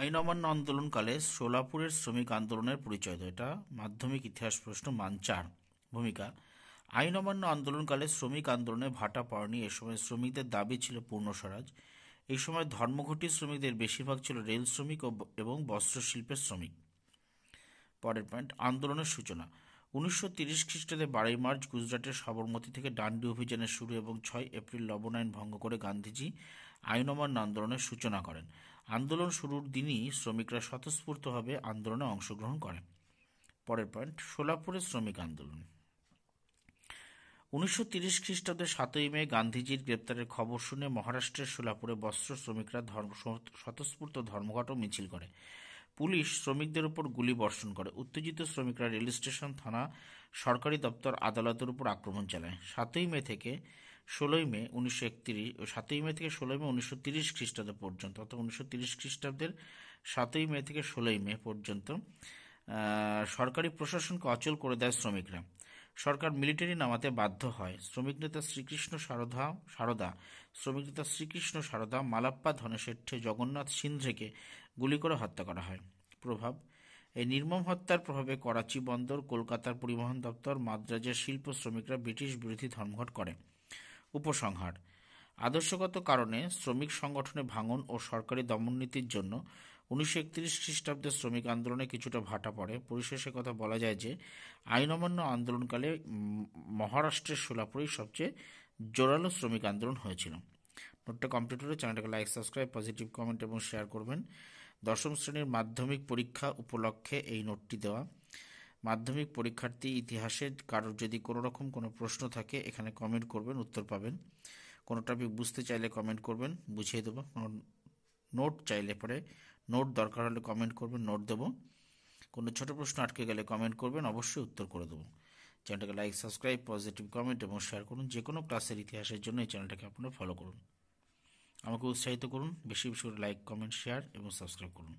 আইন অমান্য আন্দোলনকালে সোলাপুরের শ্রমিক আন্দোলনের পরিচয় দাও। এটা মাধ্যমিক ইতিহাস প্রশ্ন, মান 4। ভূমিকা: আইন অমান্য আন্দোলনকালে শ্রমিক আন্দোলনে ভাটা পড়েনি। এ সময় শ্রমিকদের দাবি ছিল পূর্ণ স্বরাজ। এই সময় ধর্মঘটি শ্রমিকদের বেশিরভাগ ছিল রেল শ্রমিক এবং বস্ত্র শিল্পের শ্রমিক। পরের পয়েন্ট, আন্দোলনের সূচনা: 1930 খ্রিস্টাব্দে 12 মার্চ গুজরাটের সবরমতী থেকে ডান্ডি অভিযানের শুরু এবং 6 এপ্রিল লবণ আইন ভঙ্গ করে গান্ধীজি আইন অমান্য আন্দোলনের সূচনা করেন। আন্দোলন শুরুর দিনই শ্রমিকরা স্বতঃস্ফূর্তভাবে আন্দোলনে অংশগ্রহণ করে। পরের পয়েন্ট, সোলাপুরের শ্রমিক আন্দোলন। 1930 খ্রিস্টাব্দে 7ই মে গান্ধীজির গ্রেপ্তারের খবর শুনে মহারাষ্ট্রের সোলাপুরে বস্ত্র শ্রমিকরা স্বতঃস্ফূর্ত ধর্মঘট ও মিছিল করে। পুলিশ শ্রমিকদের উপর গুলি বর্ষণ করে। উত্তেজিত শ্রমিকরা রেল স্টেশন, থানা, সরকারি দপ্তর, আদালতের উপর আক্রমণ চালায়। 7ই মে থেকে 16ই মে 1930 খ্রিস্টাব্দ পর্যন্ত, অর্থাৎ 1930 খ্রিস্টাব্দের 7ই মে থেকে 16ই মে পর্যন্ত সরকারি প্রশাসনকে অচল করে দেয় শ্রমিকরা। সরকার মিলিটারি নামাতে বাধ্য হয়। শ্রমিক নেতা শ্রীকৃষ্ণ সারদা, মালাপ্পা ধনেশেঠ্যে, জগন্নাথ সিন্ধ্রেকে গুলি করে হত্যা করা হয়। প্রভাব: এই নির্মম হত্যার প্রভাবে করাচি বন্দর, কলকাতার পরিবহন দপ্তর, মাদ্রাজের শিল্প শ্রমিকরা ব্রিটিশ বিরোধী ধর্মঘট করে। উপসংহার: আদর্শগত কারণে শ্রমিক সংগঠনে ভাঙন ও সরকারি দমননীতির জন্য 1931 খ্রিস্টাব্দে শ্রমিক আন্দোলনে কিছুটা ভাটা পড়ে। পরিশেষে কথা বলা যায় যে আইন অমান্য আন্দোলনকালে মহারাষ্ট্রের সোলাপুরেই সবচেয়ে জোরালো শ্রমিক আন্দোলন হয়েছিল। নোটটা কমপ্লিট হলে চ্যানেলটাকে লাইক, সাবস্ক্রাইব, পজিটিভ কমেন্ট এবং শেয়ার করবেন। দশম শ্রেণীর মাধ্যমিক পরীক্ষা উপলক্ষে এই নোটটি দেওয়া। মাধ্যমিক পরীক্ষার্থী ইতিহাসে কারোর যদি কোনো রকম কোনো প্রশ্ন থাকে এখানে কমেন্ট করবেন, উত্তর পাবেন। কোনো টপিক বুঝতে চাইলে কমেন্ট করবেন, বুঝিয়ে দেবো। কোনো নোট চাইলে পরে নোট দরকার হলে কমেন্ট করবেন, নোট দেবো। কোনো ছোট প্রশ্ন আটকে গেলে কমেন্ট করবেন, অবশ্যই উত্তর করে দেবো। চ্যানেলটাকে লাইক, সাবস্ক্রাইব, পজিটিভ কমেন্ট এবং শেয়ার করুন। যে কোনো ক্লাসের ইতিহাসের জন্য এই চ্যানেলটাকে আপনারা ফলো করুন। আমাকে উৎসাহিত করুন, বেশি বেশি করে লাইক, কমেন্ট, শেয়ার এবং সাবস্ক্রাইব করুন।